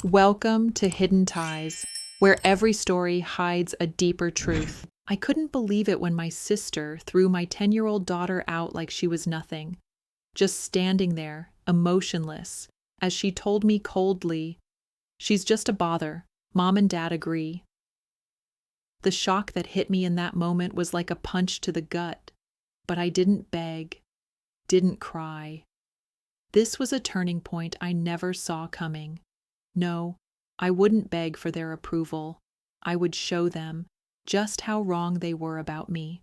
Welcome to Hidden Ties, where every story hides a deeper truth. I couldn't believe it when my sister threw my 10-year-old daughter out like she was nothing, just standing there, emotionless, as she told me coldly, "She's just a bother. Mom and Dad agree." The shock that hit me in that moment was like a punch to the gut, but I didn't beg, didn't cry. This was a turning point I never saw coming. No, I wouldn't beg for their approval. I would show them just how wrong they were about me.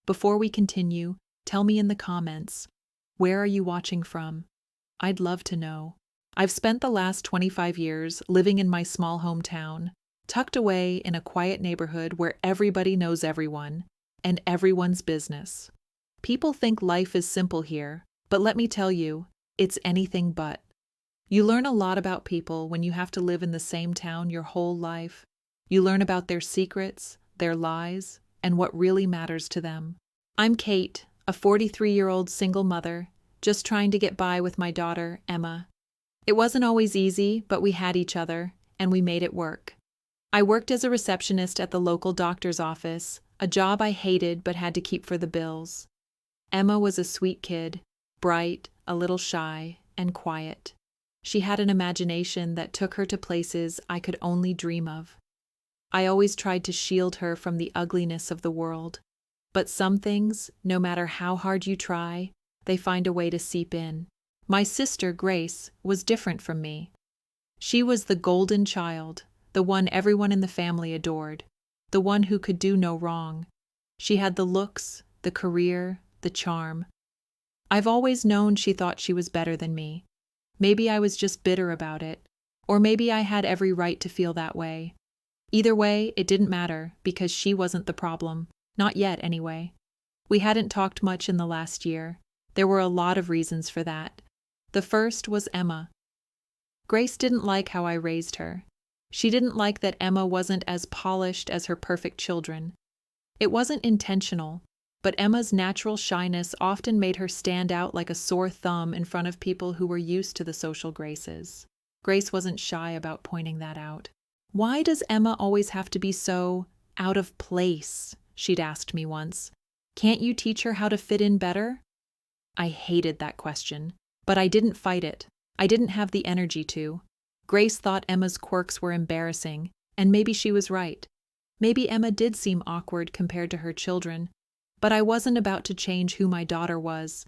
Before we continue, tell me in the comments, where are you watching from? I'd love to know. I've spent the last 25 years living in my small hometown, tucked away in a quiet neighborhood where everybody knows everyone, and everyone's business. People think life is simple here, but let me tell you, it's anything but. You learn a lot about people when you have to live in the same town your whole life. You learn about their secrets, their lies, and what really matters to them. I'm Kate, a 43-year-old single mother, just trying to get by with my daughter, Emma. It wasn't always easy, but we had each other, and we made it work. I worked as a receptionist at the local doctor's office, a job I hated but had to keep for the bills. Emma was a sweet kid, bright, a little shy, and quiet. She had an imagination that took her to places I could only dream of. I always tried to shield her from the ugliness of the world. But some things, no matter how hard you try, they find a way to seep in. My sister, Grace, was different from me. She was the golden child, the one everyone in the family adored, the one who could do no wrong. She had the looks, the career, the charm. I've always known she thought she was better than me. Maybe I was just bitter about it, or maybe I had every right to feel that way. Either way, it didn't matter, because she wasn't the problem. Not yet, anyway. We hadn't talked much in the last year. There were a lot of reasons for that. The first was Emma. Grace didn't like how I raised her. She didn't like that Emma wasn't as polished as her perfect children. It wasn't intentional, but Emma's natural shyness often made her stand out like a sore thumb in front of people who were used to the social graces. Grace wasn't shy about pointing that out. "Why does Emma always have to be so out of place?" she'd asked me once. "Can't you teach her how to fit in better?" I hated that question, but I didn't fight it. I didn't have the energy to. Grace thought Emma's quirks were embarrassing, and maybe she was right. Maybe Emma did seem awkward compared to her children, but I wasn't about to change who my daughter was.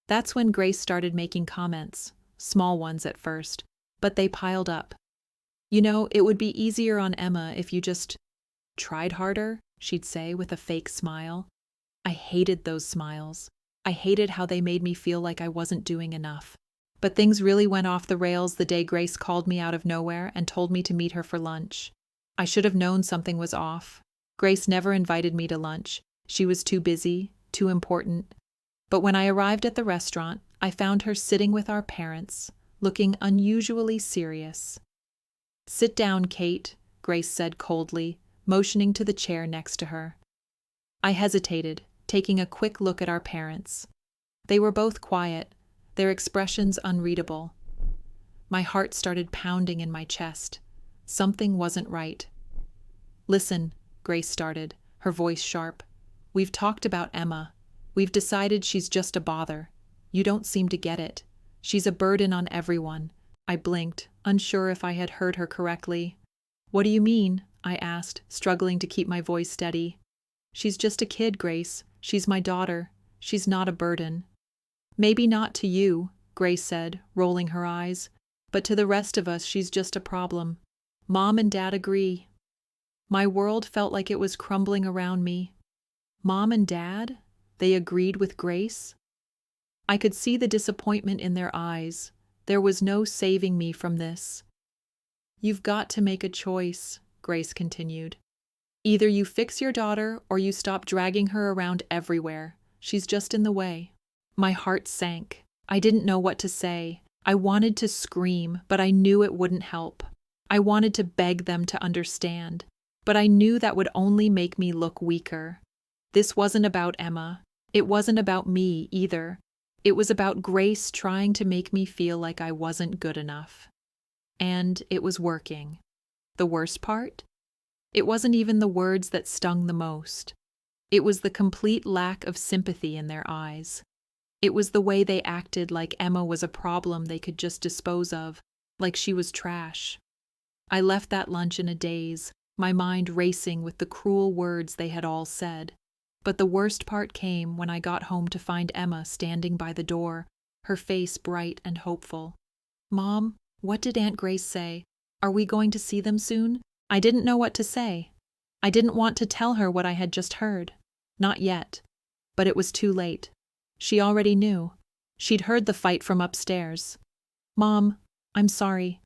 That's when Grace started making comments, small ones at first, but they piled up. "You know, it would be easier on Emma if you just tried harder," she'd say with a fake smile. I hated those smiles. I hated how they made me feel like I wasn't doing enough. But things really went off the rails the day Grace called me out of nowhere and told me to meet her for lunch. I should have known something was off. Grace never invited me to lunch. She was too busy, too important. But when I arrived at the restaurant, I found her sitting with our parents, looking unusually serious. "Sit down, Kate," Grace said coldly, motioning to the chair next to her. I hesitated, taking a quick look at our parents. They were both quiet, their expressions unreadable. My heart started pounding in my chest. Something wasn't right. "Listen," Grace started, her voice sharp. "We've talked about Emma. We've decided she's just a bother. You don't seem to get it. She's a burden on everyone." I blinked, unsure if I had heard her correctly. "What do you mean?" I asked, struggling to keep my voice steady. "She's just a kid, Grace. She's my daughter. She's not a burden." "Maybe not to you," Grace said, rolling her eyes, "but to the rest of us she's just a problem. Mom and Dad agree." My world felt like it was crumbling around me. Mom and Dad? They agreed with Grace? I could see the disappointment in their eyes. There was no saving me from this. "You've got to make a choice," Grace continued. "Either you fix your daughter or you stop dragging her around everywhere. She's just in the way." My heart sank. I didn't know what to say. I wanted to scream, but I knew it wouldn't help. I wanted to beg them to understand, but I knew that would only make me look weaker. This wasn't about Emma. It wasn't about me either. It was about Grace trying to make me feel like I wasn't good enough. And it was working. The worst part? It wasn't even the words that stung the most. It was the complete lack of sympathy in their eyes. It was the way they acted like Emma was a problem they could just dispose of, like she was trash. I left that lunch in a daze, my mind racing with the cruel words they had all said. But the worst part came when I got home to find Emma standing by the door, her face bright and hopeful. "Mom, what did Aunt Grace say? Are we going to see them soon?" I didn't know what to say. I didn't want to tell her what I had just heard. Not yet. But it was too late. She already knew. She'd heard the fight from upstairs. "Mom, I'm sorry.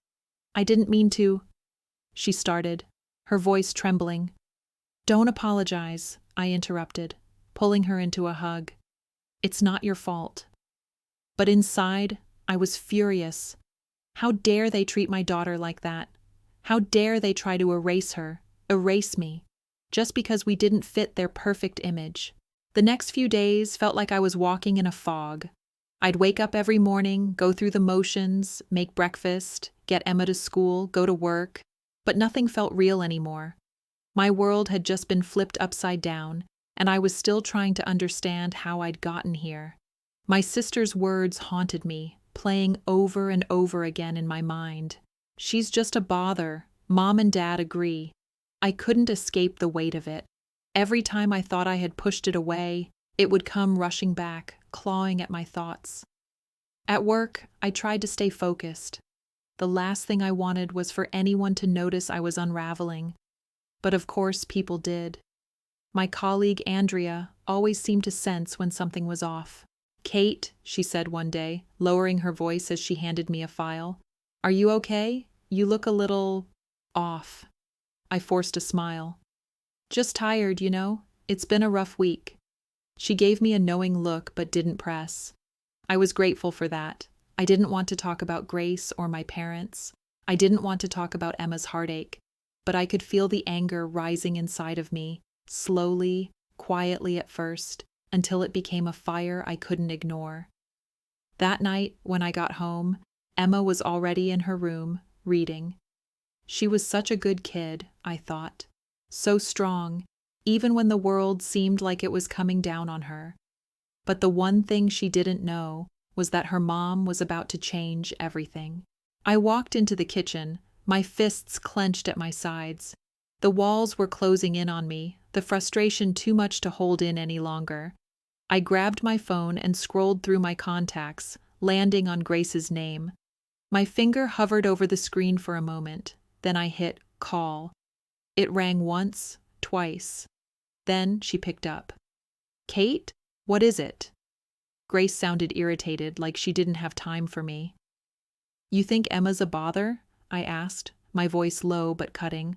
I didn't mean to," she started, her voice trembling. "Don't apologize," I interrupted, pulling her into a hug. "It's not your fault." But inside, I was furious. How dare they treat my daughter like that? How dare they try to erase her, erase me, just because we didn't fit their perfect image? The next few days felt like I was walking in a fog. I'd wake up every morning, go through the motions, make breakfast, get Emma to school, go to work, but nothing felt real anymore. My world had just been flipped upside down, and I was still trying to understand how I'd gotten here. My sister's words haunted me, playing over and over again in my mind. "She's just a bother. Mom and Dad agree." I couldn't escape the weight of it. Every time I thought I had pushed it away, it would come rushing back, clawing at my thoughts. At work, I tried to stay focused. The last thing I wanted was for anyone to notice I was unraveling. But of course people did. My colleague Andrea always seemed to sense when something was off. "Kate," she said one day, lowering her voice as she handed me a file, "are you okay? You look a little off." I forced a smile. "Just tired, you know. It's been a rough week." She gave me a knowing look but didn't press. I was grateful for that. I didn't want to talk about Grace or my parents. I didn't want to talk about Emma's heartache. But I could feel the anger rising inside of me, slowly, quietly at first, until it became a fire I couldn't ignore. That night, when I got home, Emma was already in her room, reading. She was such a good kid, I thought. So strong, even when the world seemed like it was coming down on her. But the one thing she didn't know was that her mom was about to change everything. I walked into the kitchen, my fists clenched at my sides. The walls were closing in on me, the frustration too much to hold in any longer. I grabbed my phone and scrolled through my contacts, landing on Grace's name. My finger hovered over the screen for a moment, then I hit call. It rang once, twice. Then she picked up. "Kate, what is it?" Grace sounded irritated, like she didn't have time for me. "You think Emma's a bother?" I asked, my voice low but cutting.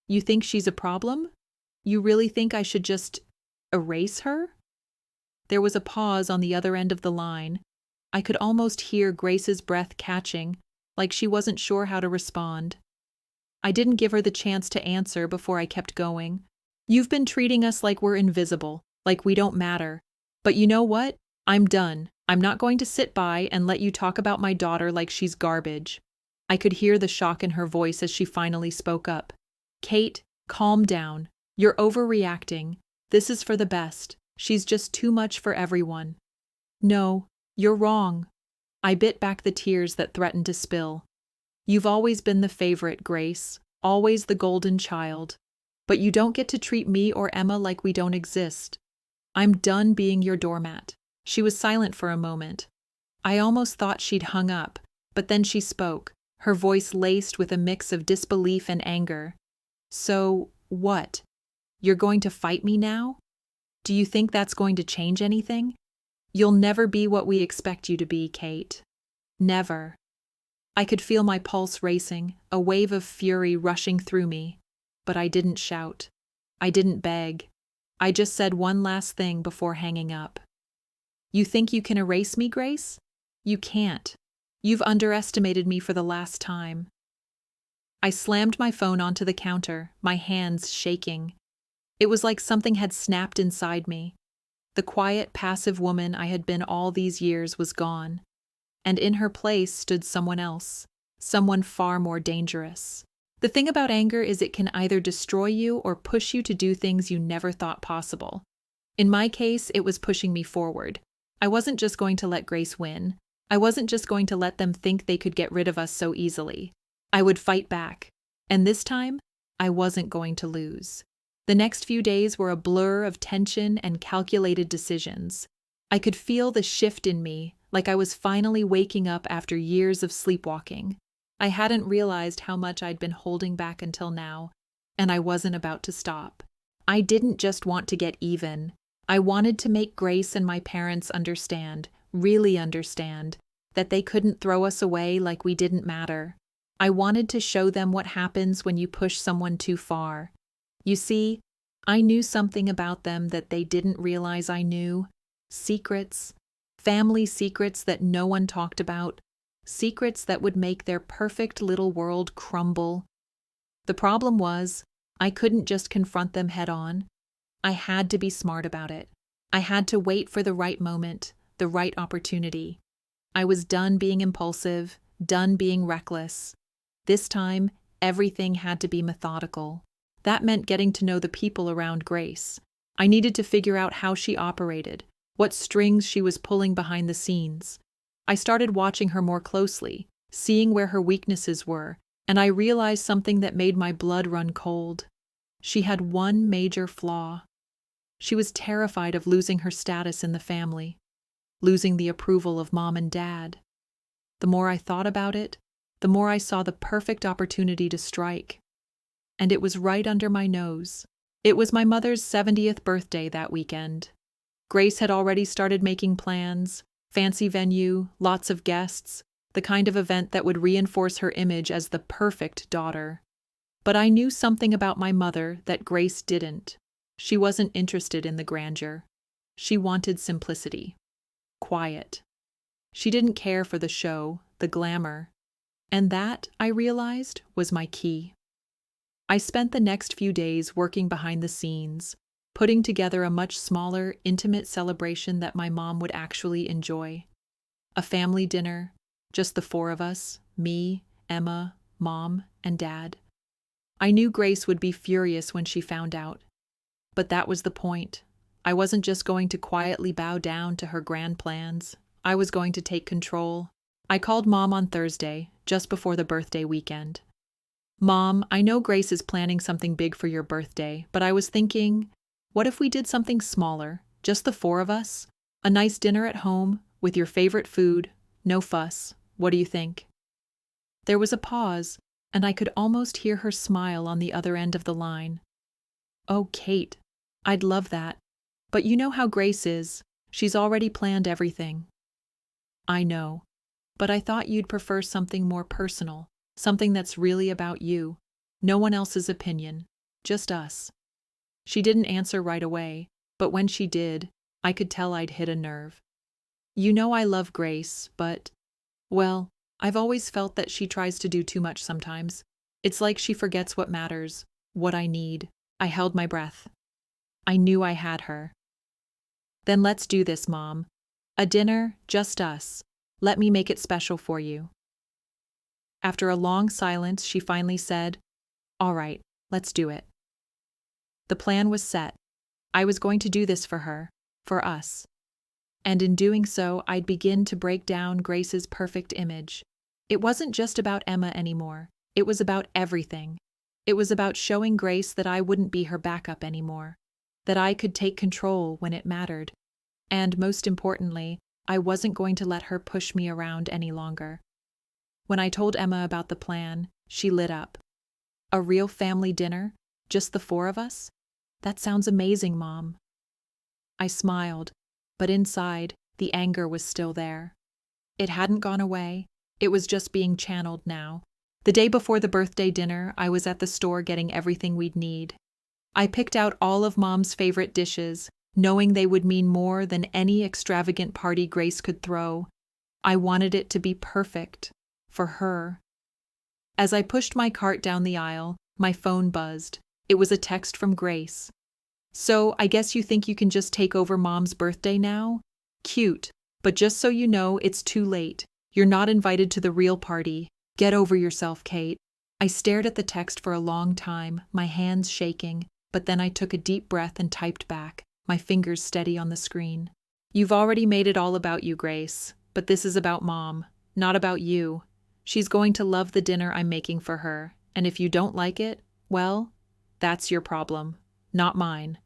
"You think she's a problem? You really think I should just erase her?" There was a pause on the other end of the line. I could almost hear Grace's breath catching, like she wasn't sure how to respond. I didn't give her the chance to answer before I kept going. "You've been treating us like we're invisible, like we don't matter. But you know what? I'm done. I'm not going to sit by and let you talk about my daughter like she's garbage." I could hear the shock in her voice as she finally spoke up. "Kate, calm down. You're overreacting. This is for the best. She's just too much for everyone." "No, you're wrong." I bit back the tears that threatened to spill. "You've always been the favorite, Grace, always the golden child. But you don't get to treat me or Emma like we don't exist. I'm done being your doormat." She was silent for a moment. I almost thought she'd hung up, but then she spoke, her voice laced with a mix of disbelief and anger. "So, what? You're going to fight me now? Do you think that's going to change anything? You'll never be what we expect you to be, Kate. Never." I could feel my pulse racing, a wave of fury rushing through me. But I didn't shout. I didn't beg. I just said one last thing before hanging up. "You think you can erase me, Grace? You can't. You've underestimated me for the last time." I slammed my phone onto the counter, my hands shaking. It was like something had snapped inside me. The quiet, passive woman I had been all these years was gone, and in her place stood someone else, someone far more dangerous. The thing about anger is it can either destroy you or push you to do things you never thought possible. In my case, it was pushing me forward. I wasn't just going to let Grace win. I wasn't just going to let them think they could get rid of us so easily. I would fight back. And this time, I wasn't going to lose. The next few days were a blur of tension and calculated decisions. I could feel the shift in me, like I was finally waking up after years of sleepwalking. I hadn't realized how much I'd been holding back until now, and I wasn't about to stop. I didn't just want to get even. I wanted to make Grace and my parents understand, really understand, that they couldn't throw us away like we didn't matter. I wanted to show them what happens when you push someone too far. You see, I knew something about them that they didn't realize I knew. Secrets. Family secrets that no one talked about. Secrets that would make their perfect little world crumble. The problem was, I couldn't just confront them head on. I had to be smart about it. I had to wait for the right moment, the right opportunity. I was done being impulsive, done being reckless. This time, everything had to be methodical. That meant getting to know the people around Grace. I needed to figure out how she operated, what strings she was pulling behind the scenes. I started watching her more closely, seeing where her weaknesses were, and I realized something that made my blood run cold. She had one major flaw. She was terrified of losing her status in the family, losing the approval of Mom and Dad. The more I thought about it, the more I saw the perfect opportunity to strike. And it was right under my nose. It was my mother's 70th birthday that weekend. Grace had already started making plans, fancy venue, lots of guests, the kind of event that would reinforce her image as the perfect daughter. But I knew something about my mother that Grace didn't. She wasn't interested in the grandeur. She wanted simplicity. Quiet. She didn't care for the show, the glamour. And that, I realized, was my key. I spent the next few days working behind the scenes, putting together a much smaller, intimate celebration that my mom would actually enjoy. A family dinner, just the four of us, me, Emma, Mom, and Dad. I knew Grace would be furious when she found out. But that was the point. I wasn't just going to quietly bow down to her grand plans. I was going to take control. I called Mom on Thursday, just before the birthday weekend. Mom, I know Grace is planning something big for your birthday, but I was thinking, what if we did something smaller, just the four of us? A nice dinner at home, with your favorite food, no fuss. What do you think? There was a pause, and I could almost hear her smile on the other end of the line. Oh, Kate, I'd love that. But you know how Grace is. She's already planned everything. I know. But I thought you'd prefer something more personal, something that's really about you. No one else's opinion, just us. She didn't answer right away, but when she did, I could tell I'd hit a nerve. You know I love Grace, but, well, I've always felt that she tries to do too much sometimes. It's like she forgets what matters, what I need. I held my breath. I knew I had her. Then let's do this, Mom. A dinner, just us. Let me make it special for you. After a long silence, she finally said, All right, let's do it. The plan was set. I was going to do this for her, for us. And in doing so, I'd begin to break down Grace's perfect image. It wasn't just about Emma anymore. It was about everything. It was about showing Grace that I wouldn't be her backup anymore, that I could take control when it mattered. And most importantly, I wasn't going to let her push me around any longer. When I told Emma about the plan, she lit up. A real family dinner? Just the four of us? That sounds amazing, Mom. I smiled, but inside, the anger was still there. It hadn't gone away. It was just being channeled now. The day before the birthday dinner, I was at the store getting everything we'd need. I picked out all of Mom's favorite dishes, knowing they would mean more than any extravagant party Grace could throw. I wanted it to be perfect. For her. As I pushed my cart down the aisle, my phone buzzed. It was a text from Grace. So, I guess you think you can just take over Mom's birthday now? Cute, but just so you know, it's too late. You're not invited to the real party. Get over yourself, Kate. I stared at the text for a long time, my hands shaking, but then I took a deep breath and typed back, my fingers steady on the screen. You've already made it all about you, Grace, but this is about Mom, not about you. She's going to love the dinner I'm making for her, and if you don't like it, well, that's your problem, not mine.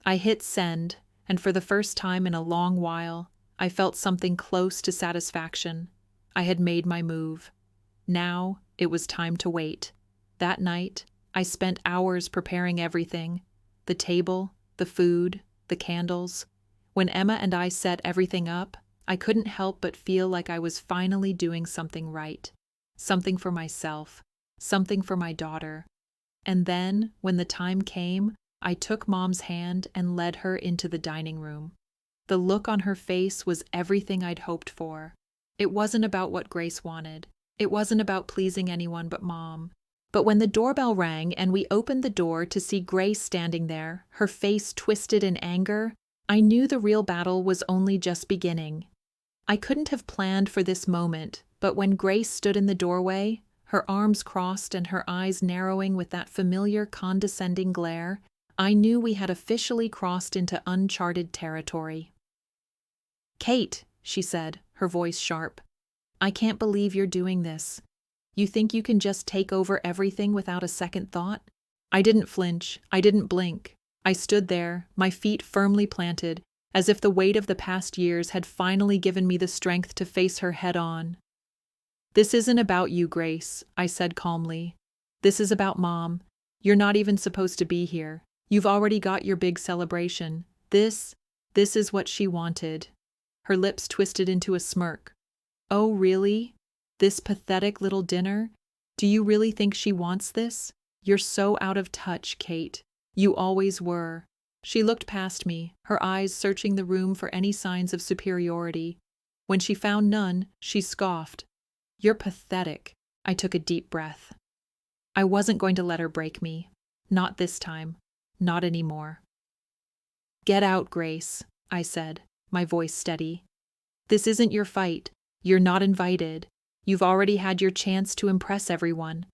I hit send, and for the first time in a long while, I felt something close to satisfaction. I had made my move. Now, it was time to wait. That night, I spent hours preparing everything. The table, the food, the candles. When Emma and I set everything up, I couldn't help but feel like I was finally doing something right. Something for myself. Something for my daughter. And then, when the time came, I took Mom's hand and led her into the dining room. The look on her face was everything I'd hoped for. It wasn't about what Grace wanted. It wasn't about pleasing anyone but Mom. But when the doorbell rang and we opened the door to see Grace standing there, her face twisted in anger, I knew the real battle was only just beginning. I couldn't have planned for this moment, but when Grace stood in the doorway, her arms crossed and her eyes narrowing with that familiar condescending glare, I knew we had officially crossed into uncharted territory. "Kate," she said, her voice sharp, "I can't believe you're doing this. You think you can just take over everything without a second thought?" I didn't flinch. I didn't blink. I stood there, my feet firmly planted, as if the weight of the past years had finally given me the strength to face her head on. "This isn't about you, Grace," I said calmly. "This is about Mom. You're not even supposed to be here. You've already got your big celebration. This is what she wanted." Her lips twisted into a smirk. "Oh, really? This pathetic little dinner? Do you really think she wants this? You're so out of touch, Kate. You always were." She looked past me, her eyes searching the room for any signs of superiority. When she found none, she scoffed. "You're pathetic." I took a deep breath. I wasn't going to let her break me. Not this time. Not anymore. "Get out, Grace," I said, my voice steady. "This isn't your fight. You're not invited. You've already had your chance to impress everyone.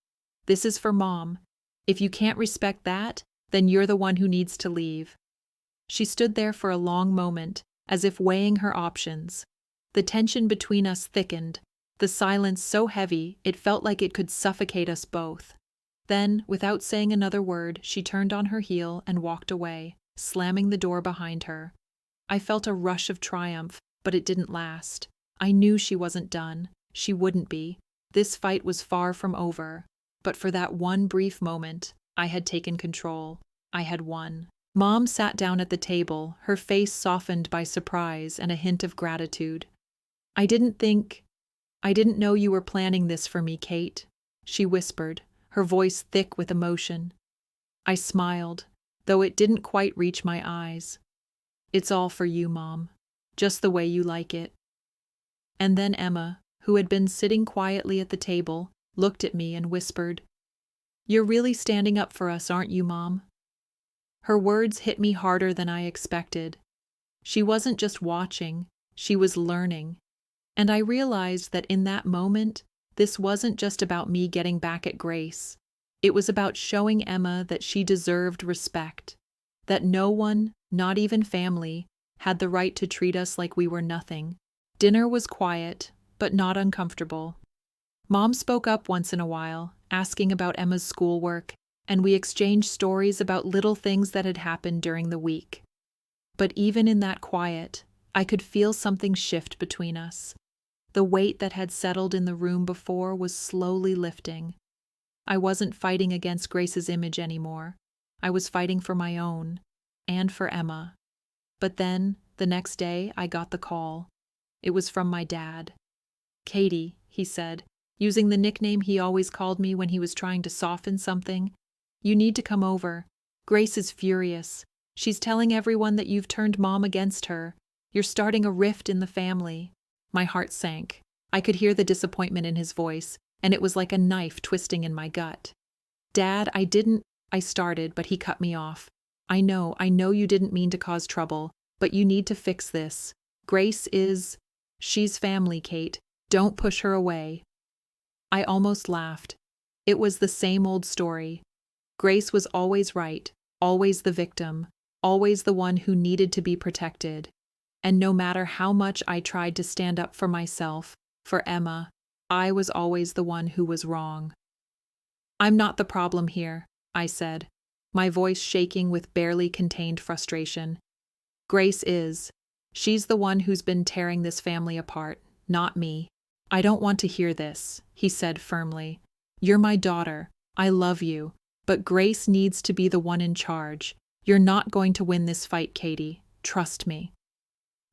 This is for Mom. If you can't respect that, then you're the one who needs to leave." She stood there for a long moment, as if weighing her options. The tension between us thickened, the silence so heavy it felt like it could suffocate us both. Then, without saying another word, she turned on her heel and walked away, slamming the door behind her. I felt a rush of triumph, but it didn't last. I knew she wasn't done. She wouldn't be. This fight was far from over. But for that one brief moment, I had taken control. I had won. Mom sat down at the table, her face softened by surprise and a hint of gratitude. I didn't know you were planning this for me, Kate," she whispered, her voice thick with emotion. I smiled, though it didn't quite reach my eyes. "It's all for you, Mom. Just the way you like it." And then Emma, who had been sitting quietly at the table, looked at me and whispered, "You're really standing up for us, aren't you, Mom?" Her words hit me harder than I expected. She wasn't just watching, she was learning. And I realized that in that moment, this wasn't just about me getting back at Grace. It was about showing Emma that she deserved respect, that no one, not even family, had the right to treat us like we were nothing. Dinner was quiet, but not uncomfortable. Mom spoke up once in a while, asking about Emma's schoolwork, and we exchanged stories about little things that had happened during the week. But even in that quiet, I could feel something shift between us. The weight that had settled in the room before was slowly lifting. I wasn't fighting against Grace's image anymore. I was fighting for my own, and for Emma. But then, the next day, I got the call. It was from my dad. "Katie," he said, using the nickname he always called me when he was trying to soften something, "you need to come over. Grace is furious. She's telling everyone that you've turned Mom against her. You're starting a rift in the family." My heart sank. I could hear the disappointment in his voice, and it was like a knife twisting in my gut. "Dad, I started, but he cut me off. I know you didn't mean to cause trouble, but you need to fix this. She's family, Kate. Don't push her away." I almost laughed. It was the same old story. Grace was always right, always the victim, always the one who needed to be protected. And no matter how much I tried to stand up for myself, for Emma, I was always the one who was wrong. "I'm not the problem here," I said, my voice shaking with barely contained frustration. "Grace is. She's the one who's been tearing this family apart, not me." "I don't want to hear this," he said firmly. "You're my daughter. I love you. But Grace needs to be the one in charge. You're not going to win this fight, Katie. Trust me."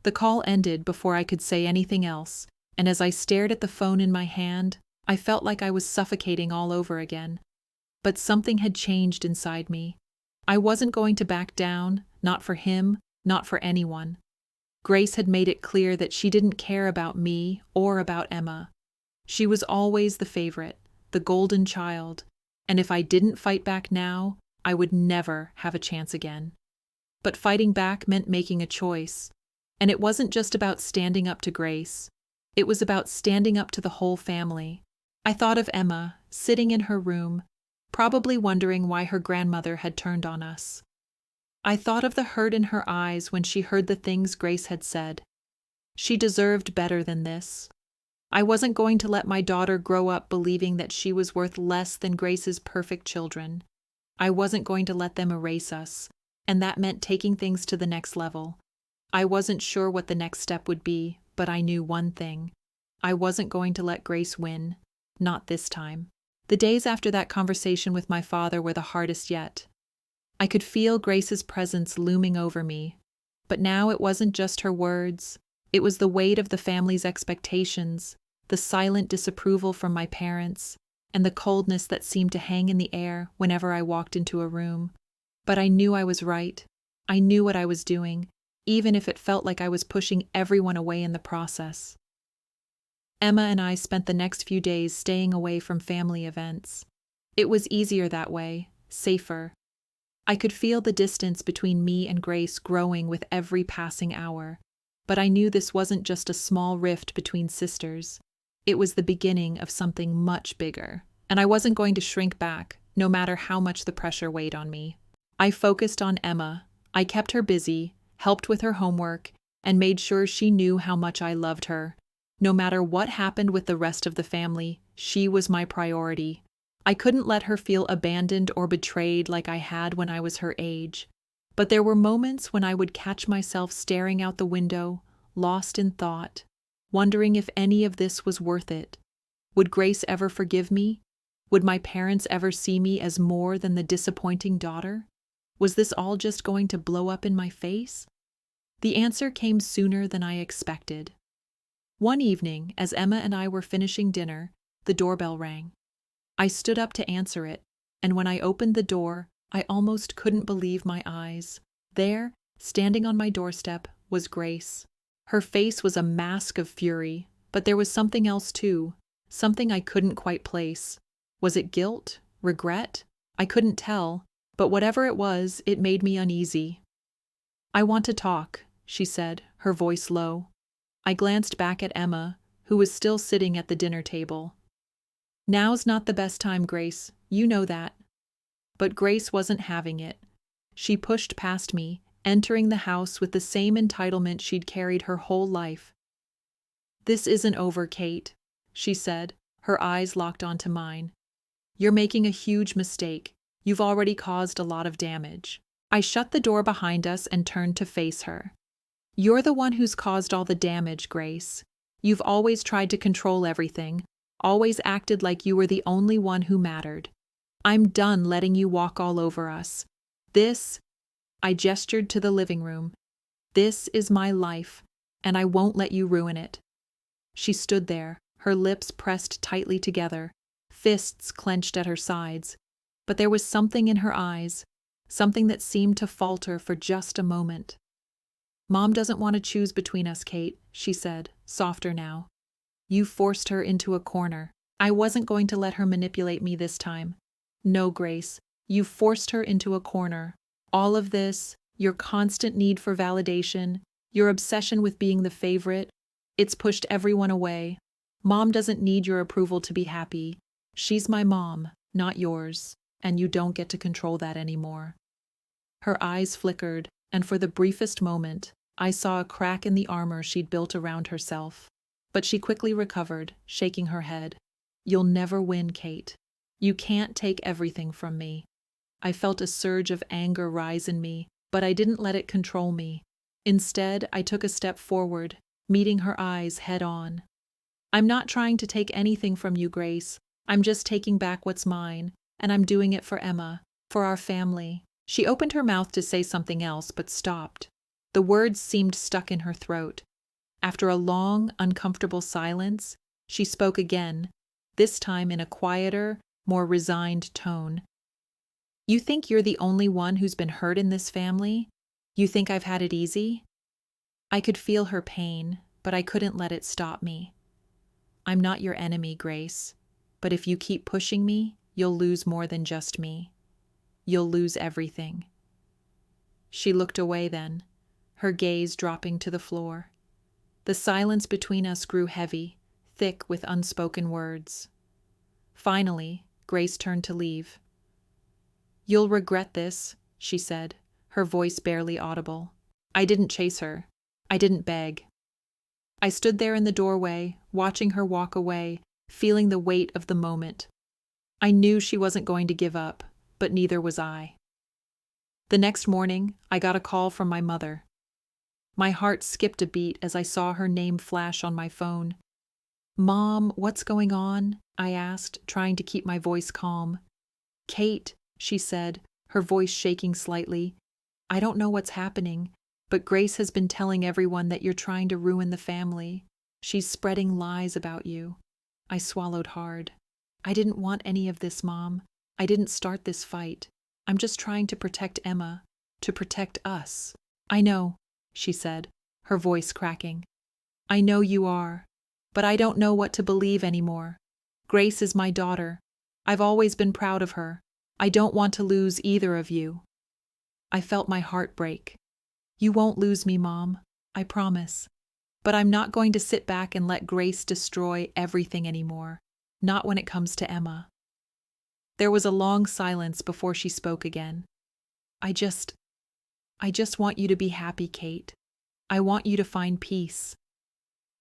The call ended before I could say anything else, and as I stared at the phone in my hand, I felt like I was suffocating all over again. But something had changed inside me. I wasn't going to back down, not for him, not for anyone. Grace had made it clear that she didn't care about me or about Emma. She was always the favorite, the golden child, and if I didn't fight back now, I would never have a chance again. But fighting back meant making a choice, and it wasn't just about standing up to Grace. It was about standing up to the whole family. I thought of Emma, sitting in her room, probably wondering why her grandmother had turned on us. I thought of the hurt in her eyes when she heard the things Grace had said. She deserved better than this. I wasn't going to let my daughter grow up believing that she was worth less than Grace's perfect children. I wasn't going to let them erase us, and that meant taking things to the next level. I wasn't sure what the next step would be, but I knew one thing. I wasn't going to let Grace win. Not this time. The days after that conversation with my father were the hardest yet. I could feel Grace's presence looming over me, but now it wasn't just her words. It was the weight of the family's expectations, the silent disapproval from my parents, and the coldness that seemed to hang in the air whenever I walked into a room. But I knew I was right. I knew what I was doing, even if it felt like I was pushing everyone away in the process. Emma and I spent the next few days staying away from family events. It was easier that way, safer. I could feel the distance between me and Grace growing with every passing hour, but I knew this wasn't just a small rift between sisters. It was the beginning of something much bigger, and I wasn't going to shrink back, no matter how much the pressure weighed on me. I focused on Emma. I kept her busy, helped with her homework, and made sure she knew how much I loved her. No matter what happened with the rest of the family, she was my priority. I couldn't let her feel abandoned or betrayed like I had when I was her age. But there were moments when I would catch myself staring out the window, lost in thought, wondering if any of this was worth it. Would Grace ever forgive me? Would my parents ever see me as more than the disappointing daughter? Was this all just going to blow up in my face? The answer came sooner than I expected. One evening, as Emma and I were finishing dinner, the doorbell rang. I stood up to answer it, and when I opened the door, I almost couldn't believe my eyes. There, standing on my doorstep, was Grace. Her face was a mask of fury, but there was something else too, something I couldn't quite place. Was it guilt? Regret? I couldn't tell, but whatever it was, it made me uneasy. "I want to talk," she said, her voice low. I glanced back at Emma, who was still sitting at the dinner table. "Now's not the best time, Grace. You know that." But Grace wasn't having it. She pushed past me, entering the house with the same entitlement she'd carried her whole life. "This isn't over, Kate," she said, her eyes locked onto mine. "You're making a huge mistake. You've already caused a lot of damage." I shut the door behind us and turned to face her. "You're the one who's caused all the damage, Grace. You've always tried to control everything, always acted like you were the only one who mattered. I'm done letting you walk all over us. This," I gestured to the living room, "this is my life, and I won't let you ruin it." She stood there, her lips pressed tightly together, fists clenched at her sides, but there was something in her eyes, something that seemed to falter for just a moment. "Mom doesn't want to choose between us, Kate," she said, softer now. "You forced her into a corner. I wasn't going to let her manipulate me this time. No, Grace, you forced her into a corner. All of this, your constant need for validation, your obsession with being the favorite, it's pushed everyone away. Mom doesn't need your approval to be happy. She's my mom, not yours, and you don't get to control that anymore." Her eyes flickered, and for the briefest moment, I saw a crack in the armor she'd built around herself. But she quickly recovered, shaking her head. "You'll never win, Kate. You can't take everything from me." I felt a surge of anger rise in me, but I didn't let it control me. Instead, I took a step forward, meeting her eyes head on. "I'm not trying to take anything from you, Grace. I'm just taking back what's mine, and I'm doing it for Emma, for our family." She opened her mouth to say something else, but stopped. The words seemed stuck in her throat. After a long, uncomfortable silence, she spoke again, this time in a quieter, more resigned tone. "You think you're the only one who's been hurt in this family? You think I've had it easy?" I could feel her pain, but I couldn't let it stop me. "I'm not your enemy, Grace, but if you keep pushing me, you'll lose more than just me. You'll lose everything." She looked away then, her gaze dropping to the floor. The silence between us grew heavy, thick with unspoken words. Finally, Grace turned to leave. "You'll regret this," she said, her voice barely audible. I didn't chase her. I didn't beg. I stood there in the doorway, watching her walk away, feeling the weight of the moment. I knew she wasn't going to give up, but neither was I. The next morning, I got a call from my mother. My heart skipped a beat as I saw her name flash on my phone. "Mom, what's going on?" I asked, trying to keep my voice calm. "Kate," she said, her voice shaking slightly, "I don't know what's happening, but Grace has been telling everyone that you're trying to ruin the family. She's spreading lies about you." I swallowed hard. "I didn't want any of this, Mom. I didn't start this fight. I'm just trying to protect Emma, to protect us." "I know," she said, her voice cracking. "I know you are, but I don't know what to believe anymore. Grace is my daughter. I've always been proud of her. I don't want to lose either of you." I felt my heart break. "You won't lose me, Mom, I promise. But I'm not going to sit back and let Grace destroy everything anymore, not when it comes to Emma." There was a long silence before she spoke again. I just want you to be happy, Kate. I want you to find peace."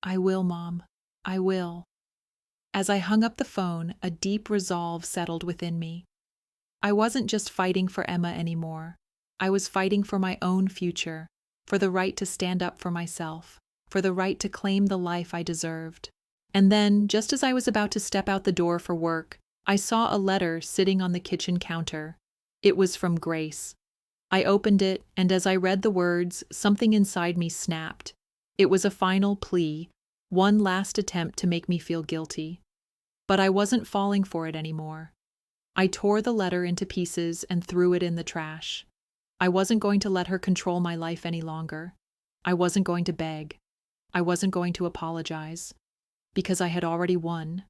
"I will, Mom. I will." As I hung up the phone, a deep resolve settled within me. I wasn't just fighting for Emma anymore. I was fighting for my own future, for the right to stand up for myself, for the right to claim the life I deserved. And then, just as I was about to step out the door for work, I saw a letter sitting on the kitchen counter. It was from Grace. I opened it, and as I read the words, something inside me snapped. It was a final plea, one last attempt to make me feel guilty. But I wasn't falling for it anymore. I tore the letter into pieces and threw it in the trash. I wasn't going to let her control my life any longer. I wasn't going to beg. I wasn't going to apologize. Because I had already won.